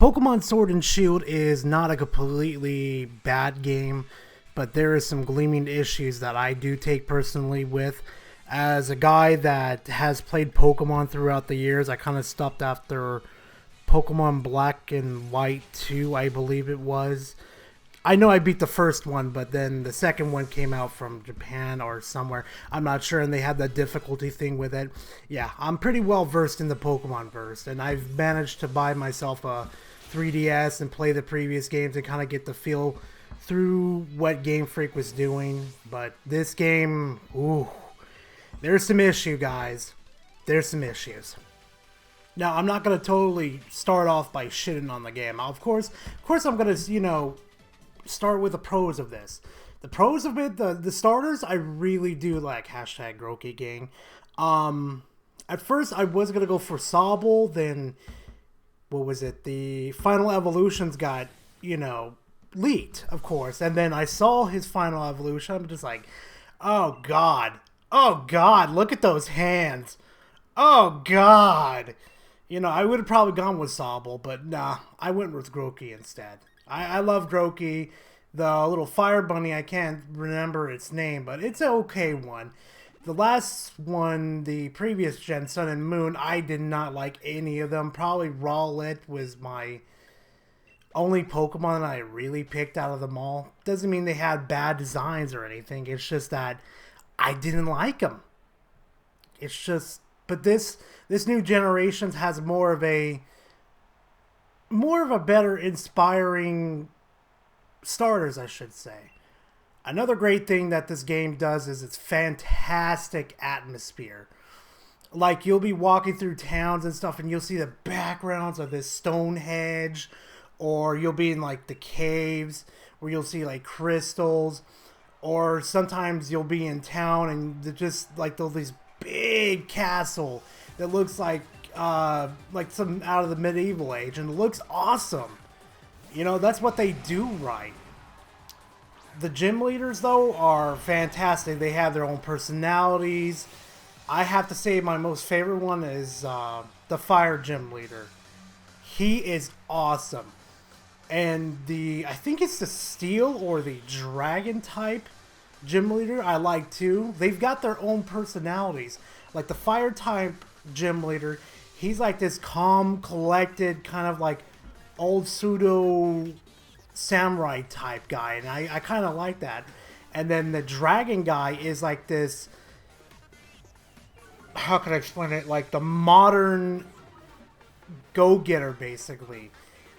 Pokemon Sword and Shield is not a completely bad game, but there is some gleaming issues that I do take personally with. As a guy that has played Pokemon throughout the years, I kind of stopped after Pokemon Black and White 2, I believe it was. I know I beat the first one, but then the second one came out from Japan or somewhere. I'm not sure, and they had that difficulty thing with it. Yeah, I'm pretty well versed in the Pokemon verse, and I've managed to buy myself a 3DS and play the previous games and kind of get the feel through what Game Freak was doing. But this game, ooh, there's some issue, guys. There's some issues. Now, I'm not going to totally start off by shitting on the game. Of course, I'm going to, start with the pros of this. The pros of it, the starters, I really do like. Hashtag Grookey Gang. At first, I was going to go for Sobble, then, what was it? The Final Evolutions got, leaked, of course. And then I saw his Final Evolution. I'm just like, oh, God. Oh, God, look at those hands. Oh, God. I would have probably gone with Sobble, but nah, I went with Grookey instead. I love Grookey. The little fire bunny, I can't remember its name, but it's an okay one. The last one, the previous gen, Sun and Moon, I did not like any of them. Probably Rowlet was my only Pokemon I really picked out of them all. Doesn't mean they had bad designs or anything. It's just that I didn't like them. It's just... But this new generation has more of a better inspiring starters, I should say. Another great thing that this game does is its fantastic atmosphere. Like, you'll be walking through towns and stuff and you'll see the backgrounds of this Stonehenge, or you'll be in like the caves where you'll see like crystals, or sometimes you'll be in town and just like these big castle that looks like some out of the medieval age, and it looks awesome. That's what they do right. The gym leaders, though, are fantastic. They have their own personalities. I have to say my most favorite one is the fire gym leader. He is awesome. And I think it's the steel or the dragon type gym leader I like too. They've got their own personalities. Like the fire type gym leader, he's like this calm, collected, kind of like old pseudo samurai type guy, and I kind of like that. And then the dragon guy is like this, how can I explain it, like the modern go-getter, basically.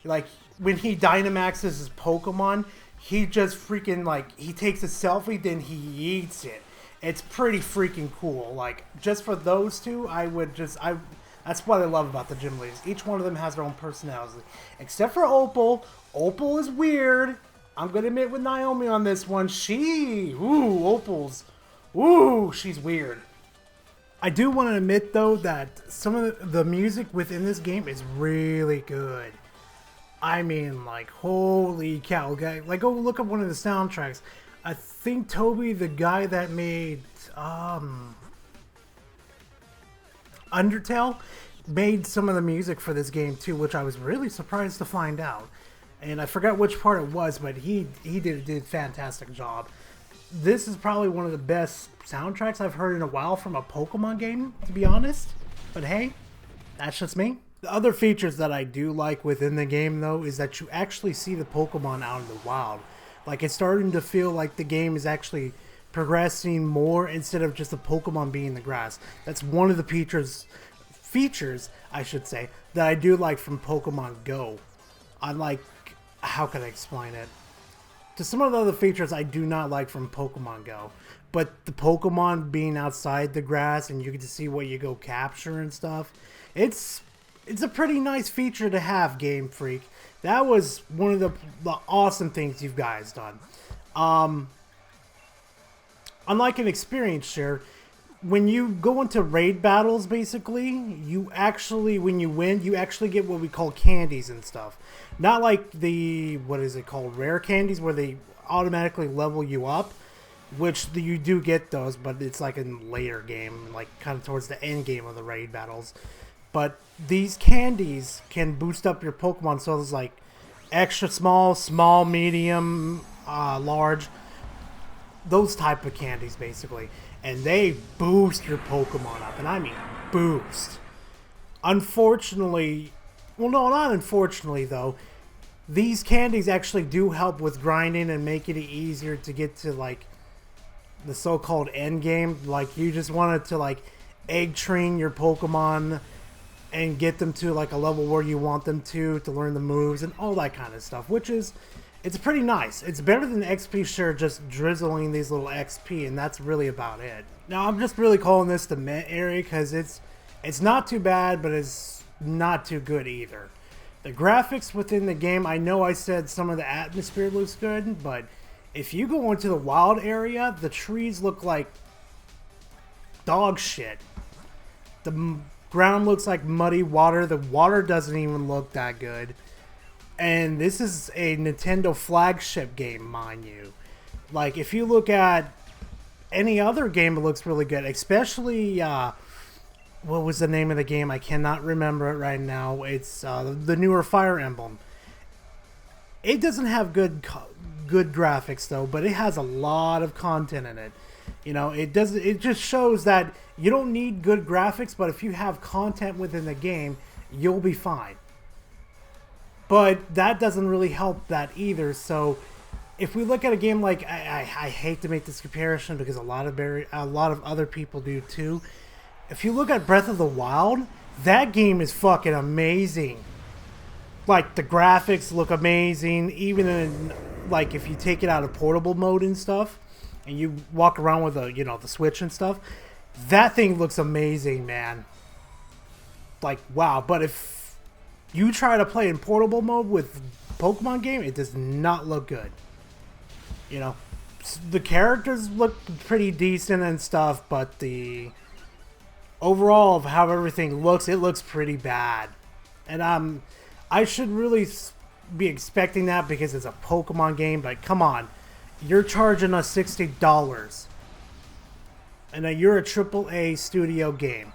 Like when he Dynamaxes his Pokemon, he just freaking, like, he takes a selfie, then he eats it. It's pretty freaking cool. Like, just for those two, that's what I love about the gym leaders. Each one of them has their own personality. Except for Opal. Opal is weird. I'm going to admit with Naomi on this one. She's weird. I do want to admit, though, that some of the music within this game is really good. I mean, like, holy cow. Like, go look up one of the soundtracks. I think Toby, the guy that made Undertale, made some of the music for this game too, which I was really surprised to find out. And I forgot which part it was, but he did a fantastic job. This is probably one of the best soundtracks I've heard in a while from a Pokemon game, to be honest. But hey, that's just me. The other features that I do like within the game, though, is that you actually see the Pokemon out in the wild. Like, it's starting to feel like the game is actually progressing more instead of just the Pokemon being in the grass. That's one of the features, I should say, that I do like from Pokemon Go. Unlike, how can I explain it? To some of the other features I do not like from Pokemon Go. But the Pokemon being outside the grass and you get to see what you go capture and stuff, it's a pretty nice feature to have, Game Freak. That was one of the awesome things you guys done. Unlike an experience share, when you go into raid battles, basically, when you win, you actually get what we call candies and stuff. Not like the, rare candies, where they automatically level you up, which you do get those, but it's like in later game, like kind of towards the end game of the raid battles. But these candies can boost up your Pokemon, so it's like extra small, small, medium, large, those type of candies basically, and they boost your Pokemon up, and I mean boost. Unfortunately, well, no, not unfortunately though, these candies actually do help with grinding and making it easier to get to like the so-called end game. Like you just wanted to like egg train your Pokemon and get them to like a level where you want them to learn the moves and all that kind of stuff, which is, it's pretty nice. It's better than XP Share just drizzling these little XP, and that's really about it. Now I'm just really calling this the meh area because it's not too bad, but it's not too good either. The graphics within the game, I know I said some of the atmosphere looks good, but if you go into the wild area, the trees look like dog shit. The ground looks like muddy water. The water doesn't even look that good. And this is a Nintendo flagship game, mind you. Like, if you look at any other game, it looks really good. Especially, what was the name of the game? I cannot remember it right now. It's the newer Fire Emblem. It doesn't have good graphics though, but it has a lot of content in it. You know, it just shows that you don't need good graphics, but if you have content within the game, you'll be fine. But that doesn't really help that either. So if we look at a game like, I hate to make this comparison because a lot of other people do too. If you look at Breath of the Wild, that game is fucking amazing. Like, the graphics look amazing, even in, like, if you take it out of portable mode and stuff, and you walk around with the, you know, the Switch and stuff, that thing looks amazing, man. Like, wow. But if you try to play in portable mode with Pokemon game, it does not look good. You know, the characters look pretty decent and stuff, but the overall of how everything looks, it looks pretty bad. And I should really be expecting that because it's a Pokemon game, but come on. You're charging us $60. And you're a AAA studio game.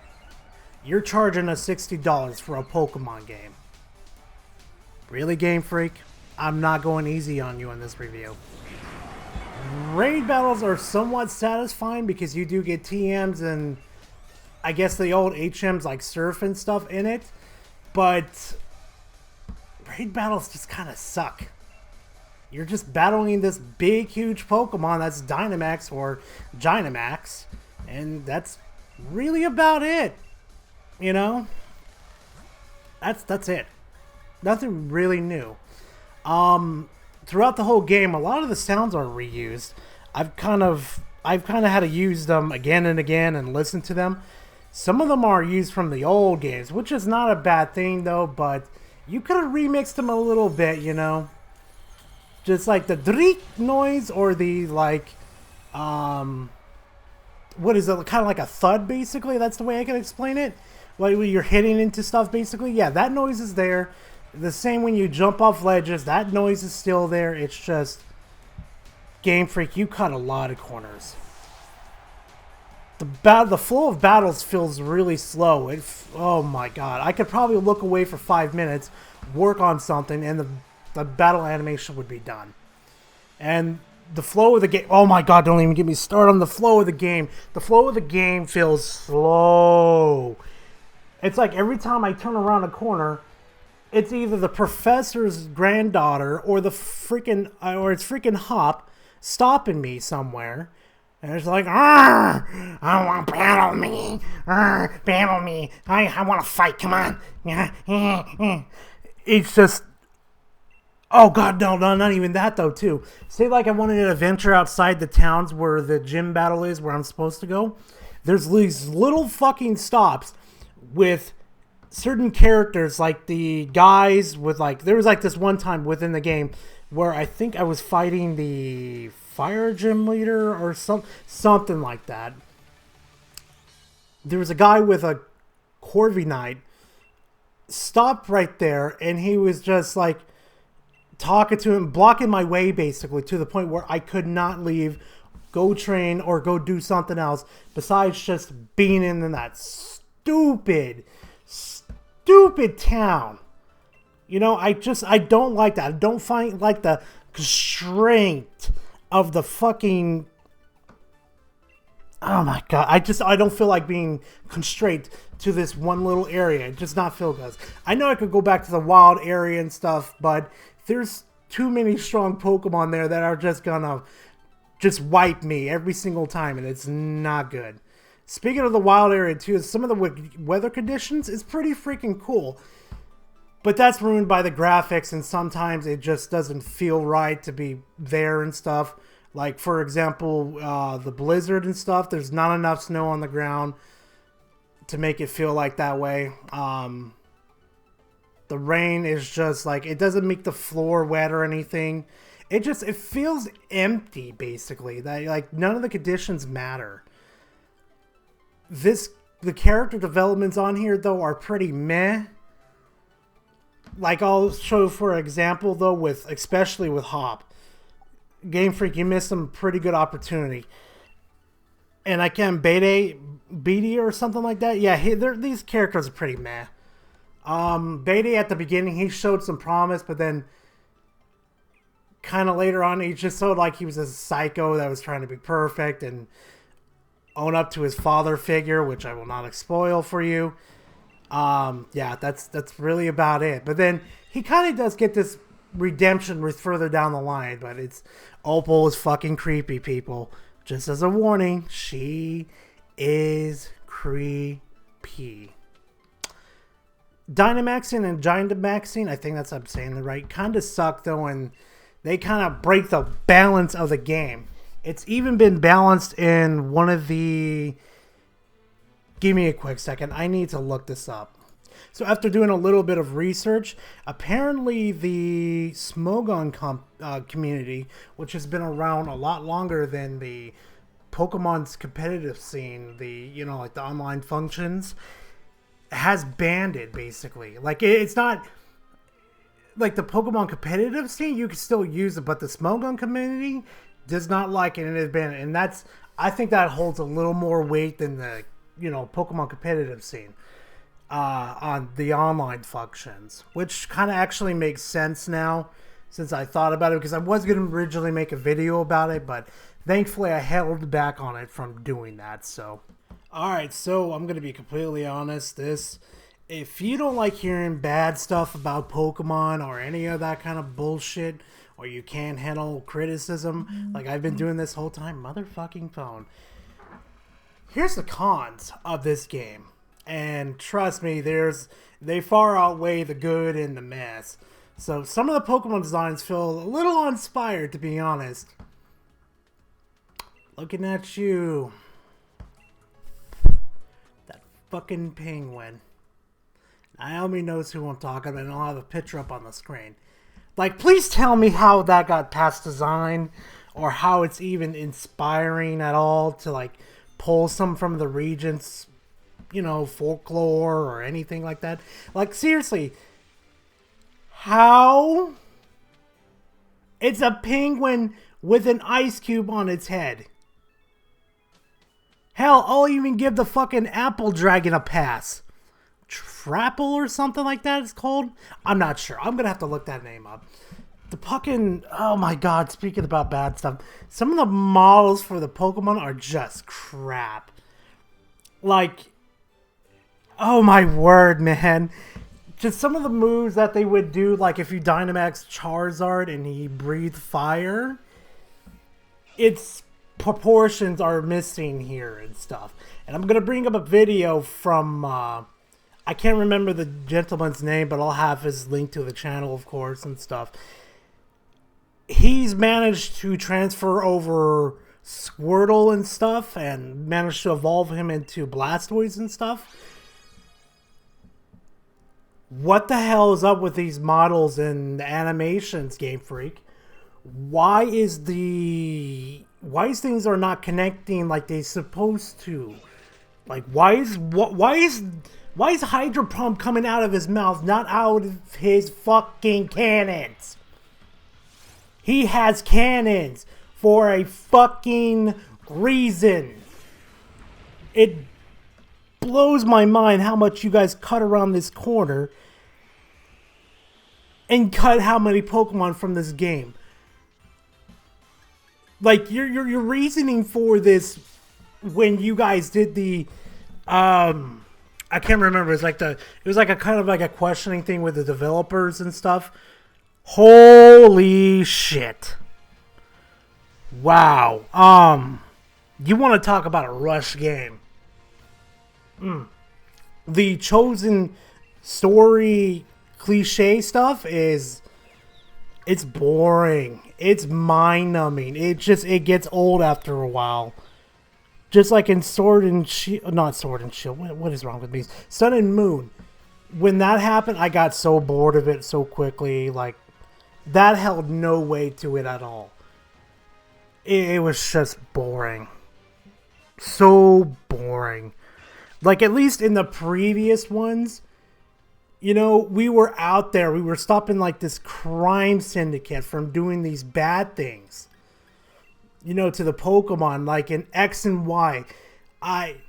You're charging us $60 for a Pokemon game. Really, Game Freak? I'm not going easy on you in this review. Raid battles are somewhat satisfying because you do get TMs and I guess the old HMs like Surf and stuff in it, but raid battles just kind of suck. You're just battling this big, huge Pokemon that's Dynamax or Gynamax, and that's really about it. You know? That's it. Nothing really new. Throughout the whole game, a lot of the sounds are reused. I've kind of had to use them again and again and listen to them. Some of them are used from the old games, which is not a bad thing though, but you could have remixed them a little bit, you know? Just like the dreek noise or the like, what is it? Kind of like a thud, basically. That's the way I can explain it. Like when you're hitting into stuff, basically. Yeah, that noise is there. The same when you jump off ledges, that noise is still there. It's just, Game Freak, you cut a lot of corners. The flow of battles feels really slow. Oh my god. I could probably look away for 5 minutes, work on something, and the battle animation would be done. And the flow of the game... Oh my god, don't even get me started on the flow of the game. The flow of the game feels slow. It's like every time I turn around a corner, it's either the professor's granddaughter or it's freaking Hop stopping me somewhere. And it's like, I want to battle me. Battle me. I want to fight. Come on. It's just, oh god, no, not even that though too. Say like I wanted an adventure outside the towns where the gym battle is, where I'm supposed to go. There's these little fucking stops with certain characters, like the guys with like, there was like this one time within the game where I think I was fighting the fire gym leader or something like that. There was a guy with a Corviknight stopped right there, and he was just like talking to him, blocking my way basically, to the point where I could not leave, go train, or go do something else besides just being in that stupid stupid town. You know, I don't like that. I don't find like the constraint of the fucking. Oh my god! I don't feel like being constrained to this one little area. It does not feel good. I know I could go back to the wild area and stuff, but there's too many strong Pokemon there that are just gonna just wipe me every single time, and it's not good. Speaking of the wild area too, some of the weather conditions is pretty freaking cool. But that's ruined by the graphics, and sometimes it just doesn't feel right to be there and stuff. Like, for example, the blizzard and stuff, there's not enough snow on the ground to make it feel like that way. The rain is just like, it doesn't make the floor wet or anything. It feels empty, basically. That, like, none of the conditions matter. The character developments on here, though, are pretty meh. Like, I'll show for example, though, especially with Hop. Game Freak, you missed some pretty good opportunity. And I can't Beatty or something like that. Yeah, these characters are pretty meh. Beatty at the beginning, he showed some promise, but then kind of later on, he just showed like he was a psycho that was trying to be perfect and own up to his father figure, which I will not spoil for you. Yeah, that's really about it. But then he kind of does get this redemption with further down the line, but Opal is fucking creepy, people. Just as a warning, she is creepy. Dynamaxing and Gigantamaxing, I think I'm saying the right, kind of suck though, and they kind of break the balance of the game. It's even been balanced in one of the... Give me a quick second, I need to look this up. So after doing a little bit of research, apparently the Smogon community, which has been around a lot longer than the Pokemon's competitive scene, like the online functions, has banned it basically. Like it's not like the Pokemon competitive scene, you can still use it, but the Smogon community does not like it and has banned it. And I think that holds a little more weight than the Pokemon competitive scene. On the online functions, which kind of actually makes sense now since I thought about it, because I was going to originally make a video about it, but thankfully I held back on it from doing that. So, alright, so I'm going to be completely honest. If you don't like hearing bad stuff about Pokemon or any of that kind of bullshit, or you can't handle criticism, like I've been doing this whole time, motherfucking phone. Here's the cons of this game. And trust me, they far outweigh the good and the mess. So some of the Pokemon designs feel a little uninspired, to be honest. Looking at you. That fucking penguin. Naomi knows who I'm talking about, and I'll have a picture up on the screen. Like, please tell me how that got past design, or how it's even inspiring at all to, like, pull some from the regions, folklore or anything like that. Like, seriously, how? It's a penguin with an ice cube on its head. Hell, I'll even give the fucking apple dragon a pass. Trapple or something like that it's called? I'm not sure. I'm gonna have to look that name up. The fucking... Oh my god, speaking about bad stuff. Some of the models for the Pokemon are just crap. Like... Oh my word, man. Just some of the moves that they would do, like if you Dynamax Charizard and he breathed fire, its proportions are missing here and stuff. And I'm going to bring up a video from, I can't remember the gentleman's name, but I'll have his link to the channel, of course, and stuff. He's managed to transfer over Squirtle and stuff, and managed to evolve him into Blastoise and stuff. What the hell is up with these models and the animations, Game Freak? Why is things are not connecting like they're supposed to? Like, why is Hydro Pump coming out of his mouth, not out of his fucking cannons? He has cannons for a fucking reason. blows my mind how much you guys cut around this corner and cut how many Pokemon from this game. Like, your reasoning for this when you guys did the I can't remember. It was like a kind of like a questioning thing with the developers and stuff. Holy shit. Wow. You want to talk about a rush game. The chosen story cliche stuff it's boring. It's mind-numbing. It gets old after a while. Just like in Sword and Shield, not Sword and Shield. What is wrong with me? Sun and Moon. When that happened, I got so bored of it so quickly. Like, that held no weight to it at all. It was just boring. So boring. Like, at least in the previous ones, you know, we were out there. We were stopping, like, this crime syndicate from doing these bad things. You know, to the Pokemon, like in X and Y.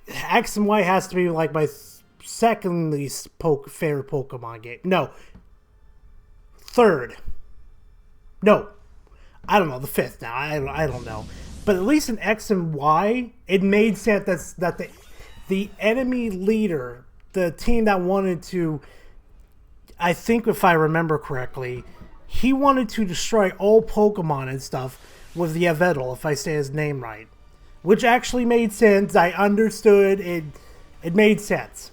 X and Y has to be, like, my second least favorite Pokemon game. No. Third. No. I don't know, the fifth now. I don't know. But at least in X and Y, it made sense that the enemy leader, the team that wanted to, I think if I remember correctly, he wanted to destroy all Pokemon and stuff with the Yveltal, if I say his name right. Which actually made sense. I understood. It made sense.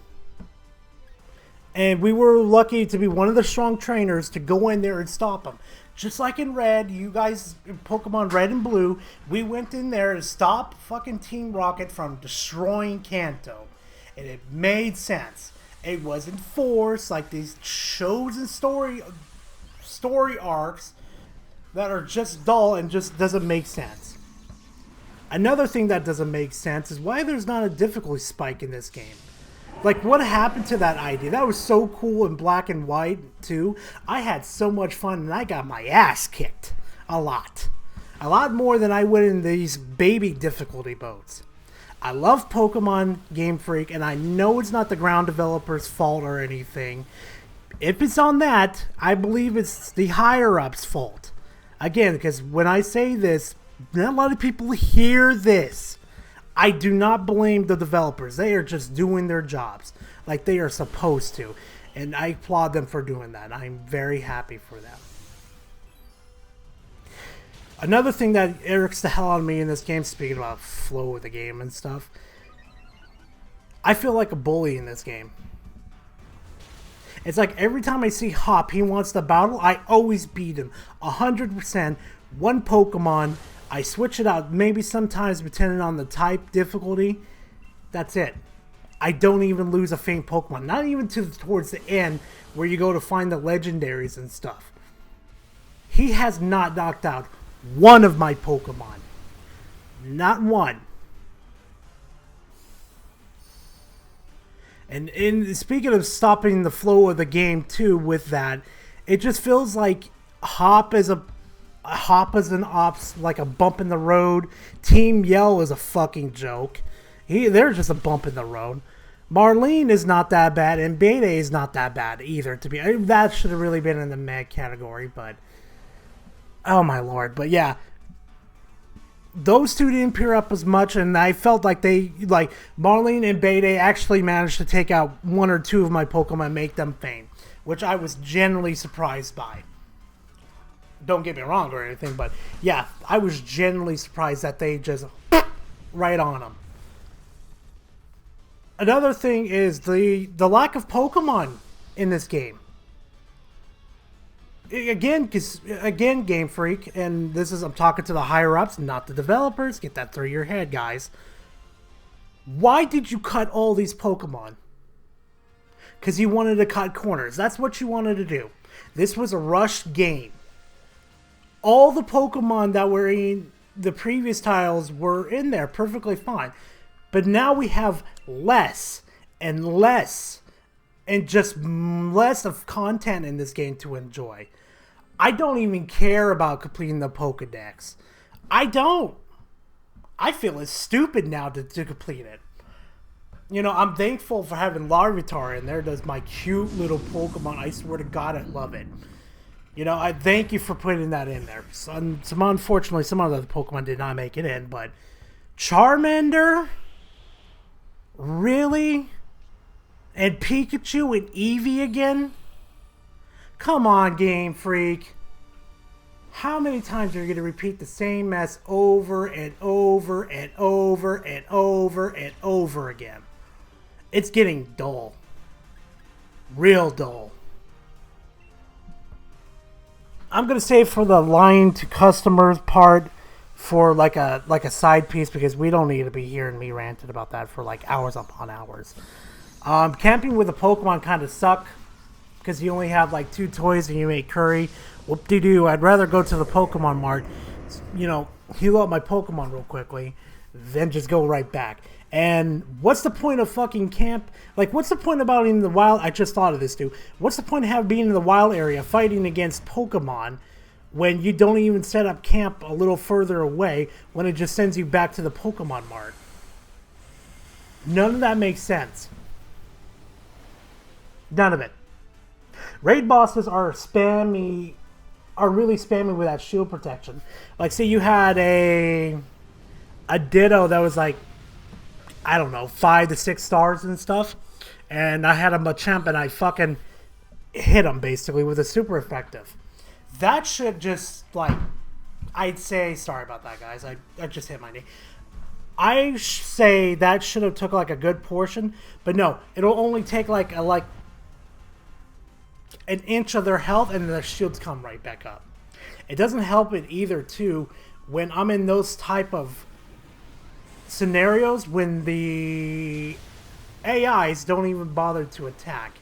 And we were lucky to be one of the strong trainers to go in there and stop him. Just like in Red, you guys, in Pokemon Red and Blue, we went in there to stop fucking Team Rocket from destroying Kanto. And it made sense. It wasn't forced like these shows and story arcs that are just dull and just doesn't make sense. Another thing that doesn't make sense is why there's not a difficulty spike in this game. Like, what happened to that idea? That was so cool in Black and White, too. I had so much fun, and I got my ass kicked. A lot. A lot more than I would in these baby difficulty modes. I love Pokemon Game Freak, and I know it's not the ground developers' fault or anything. If it's on that, I believe it's the higher-ups' fault. Again, because when I say this, not a lot of people hear this. I do not blame the developers. They are just doing their jobs like they are supposed to. And I applaud them for doing that. I'm very happy for them. Another thing that irks the hell out of me in this game, speaking about flow of the game and stuff, I feel like a bully in this game. It's like every time I see Hop, he wants to battle, I always beat him. 100%. One Pokemon, I switch it out, maybe sometimes depending on the type difficulty. That's it. I don't even lose a faint Pokemon. Not even towards the end where you go to find the legendaries and stuff. He has not knocked out one of my Pokemon. Not one. And speaking of stopping the flow of the game too with that, it just feels like Hop is an ops, like a bump in the road. Team Yell is a fucking joke. They're just a bump in the road. Marlene is not that bad, and Beta is not that bad either. That should have really been in the meh category, but oh my lord. But yeah, those two didn't pair up as much, and I felt like Marlene and Beta actually managed to take out one or two of my Pokemon and make them faint, which I was genuinely surprised by. Don't get me wrong or anything, but yeah, I was genuinely surprised that they just right on them. Another thing is the lack of Pokemon in this game. Again, Game Freak, and I'm talking to the higher ups, not the developers. Get that through your head, guys. Why did you cut all these Pokemon? Because you wanted to cut corners. That's what you wanted to do. This was a rushed game. All the Pokemon that were in the previous titles were in there perfectly fine. But now we have less and less and just less of content in this game to enjoy. I don't even care about completing the Pokedex. I don't. I feel it's stupid now to complete it. You know, I'm thankful for having Larvitar in there. Does my cute little Pokemon. I swear to God, I love it. You know, I thank you for putting that in there. Unfortunately, some other Pokemon did not make it in, but Charmander? Really? And Pikachu and Eevee again? Come on, Game Freak. How many times are you going to repeat the same mess over and over and over and over and over again? It's getting dull. Real dull. I'm going to save for the line to customers part for like a side piece because we don't need to be hearing me ranting about that for like hours upon hours. Camping with a Pokemon kind of suck because you only have like 2 toys and you make curry. Whoop-de-doo. I'd rather go to the Pokemon Mart, you know, heal up my Pokemon real quickly, then just go right back. And what's the point of fucking camp? Like, what's the point about in the wild? I just thought of this, dude. What's the point of being in the wild area fighting against Pokemon when you don't even set up camp a little further away when it just sends you back to the Pokemon Mart? None of that makes sense. None of it. Raid bosses are really spammy with that shield protection. Like, say you had a Ditto that was like, I don't know, 5 to 6 stars and stuff, and I had a Machamp and I fucking hit him basically with a super effective. That should just, like, I'd say, sorry about that, guys. I just hit my knee. I say that should have took like a good portion, but no, it'll only take like an inch of their health and their shields come right back up. It doesn't help it either, too, when I'm in those type of scenarios when the AIs don't even bother to attack.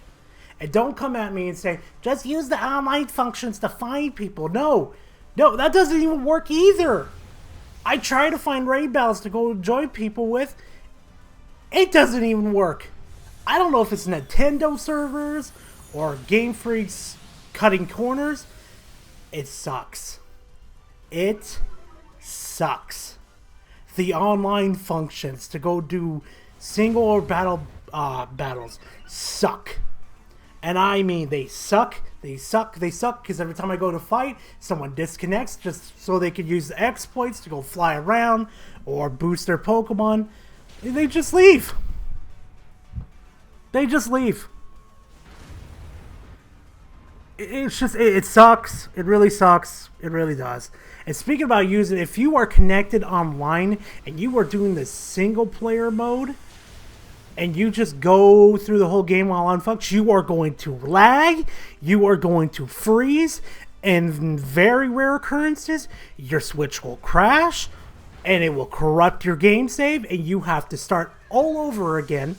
And don't come at me and say, just use the online functions to find people. No, that doesn't even work either. I try to find raid battles to go join people with. It doesn't even work. I don't know if it's Nintendo servers or Game Freak's cutting corners. It sucks. It sucks. The online functions to go do single or battles suck. And I mean, they suck. They suck because every time I go to fight, someone disconnects just so they can use the exploits to go fly around or boost their Pokemon. They just leave. They just leave. It's just, it sucks. It really sucks. It really does. And speaking about using, if you are connected online and you are doing the single player mode and you just go through the whole game while on Fox, you are going to lag, you are going to freeze, and in very rare occurrences, your Switch will crash and it will corrupt your game save and you have to start all over again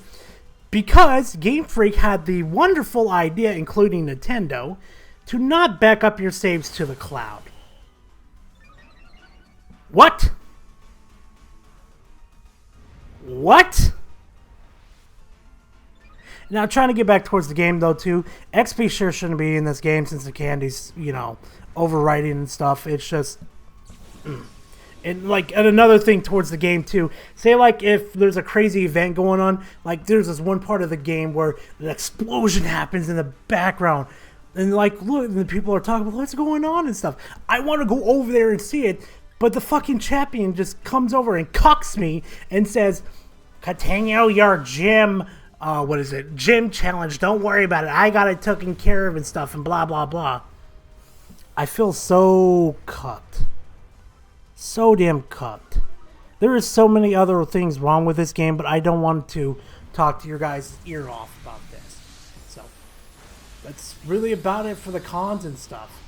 because Game Freak had the wonderful idea, including Nintendo, to not back up your saves to the cloud. What? What? Now, trying to get back towards the game, though, too. XP sure shouldn't be in this game since the candy's, you know, overwriting and stuff. It's just... And, like, and another thing towards the game, too. Say, like, if there's a crazy event going on, like, there's this one part of the game where the explosion happens in the background. And, like, look, and the people are talking about what's going on and stuff. I want to go over there and see it, but the fucking champion just comes over and cucks me and says, continue your gym... gym challenge, don't worry about it, I got it taken care of and stuff and blah blah blah. I feel so cut. So damn cut. There is so many other things wrong with this game, but I don't want to talk to your guys' ear off about this. So, that's really about it for the cons and stuff.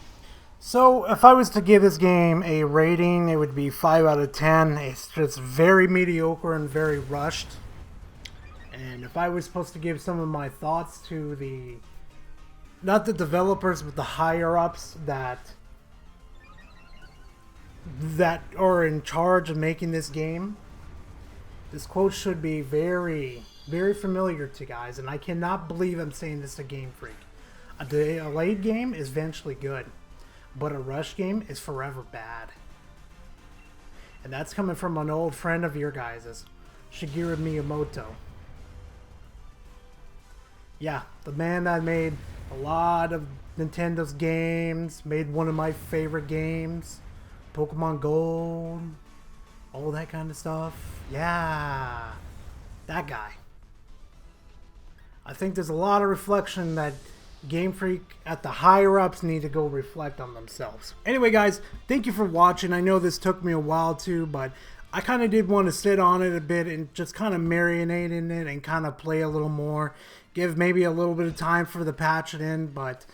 So, if I was to give this game a rating, it would be 5 out of 10. It's just very mediocre and very rushed. And if I was supposed to give some of my thoughts to the, not the developers, but the higher-ups that are in charge of making this game, this quote should be very, very familiar to guys. And I cannot believe I'm saying this to Game Freak. A delayed game is eventually good, but a rush game is forever bad. And that's coming from an old friend of your guys', Shigeru Miyamoto. Yeah, the man that made a lot of Nintendo's games, made one of my favorite games, Pokemon Gold, all that kind of stuff. Yeah, that guy. I think there's a lot of reflection that Game Freak at the higher ups need to go reflect on themselves. Anyway, guys, thank you for watching. I know this took me a while too, but I kind of did want to sit on it a bit and just kind of marinate in it and kind of play a little more. Give maybe a little bit of time for the patch it in, but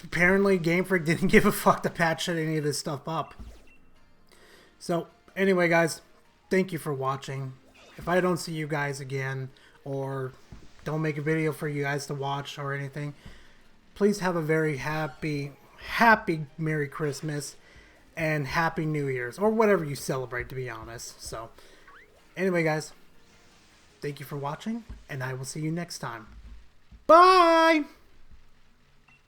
apparently Game Freak didn't give a fuck to patch any of this stuff up. So, anyway, guys, thank you for watching. If I don't see you guys again, or don't make a video for you guys to watch or anything, please have a very happy Merry Christmas and Happy New Year's, or whatever you celebrate, to be honest. So, anyway, guys, thank you for watching, and I will see you next time. Bye!